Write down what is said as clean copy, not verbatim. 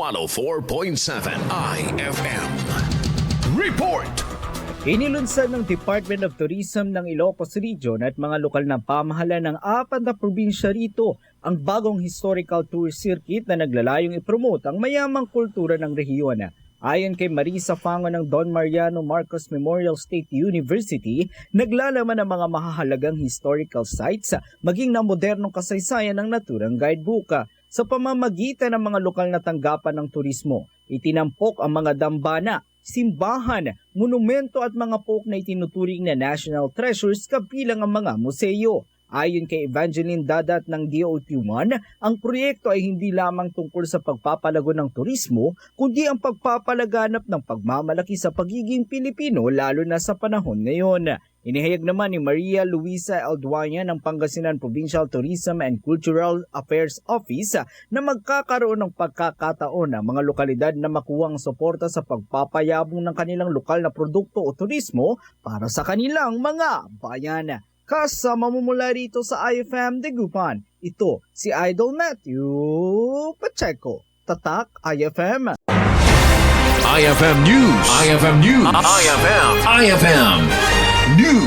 104.7 IFM. Report! Inilunsad ng Department of Tourism ng Ilocos Region at mga lokal na pamahalaan ng 4 na probinsya rito ang bagong historical tour circuit na naglalayong ipromote ang mayamang kultura ng rehiyon. Ayon kay Marisa Fango ng Don Mariano Marcos Memorial State University, naglalaman ng mga mahahalagang historical sites maging na modernong kasaysayan ng naturang guidebook. Sa pamamagitan ng mga lokal na tanggapan ng turismo, itinampok ang mga dambana, simbahan, monumento at mga folk na itinuturing na national treasures kabilang ang mga museo. Ayon kay Evangeline Dadat ng DOT1, ang proyekto ay hindi lamang tungkol sa pagpapalago ng turismo, kundi ang pagpapalaganap ng pagmamalaki sa pagiging Pilipino lalo na sa panahon ngayon. Inihayag naman ni Maria Luisa Elduanya ng Pangasinan Provincial Tourism and Cultural Affairs Office na magkakaroon ng pagkakataon ang mga lokalidad na makuwang suporta sa pagpapayabong ng kanilang lokal na produkto o turismo para sa kanilang mga bayan. Kasama mo mula rito sa IFM Dagupan, ito si Idol Matthew Pacheco. Tatak IFM. IFM News. IFM News. IFM. IFM News.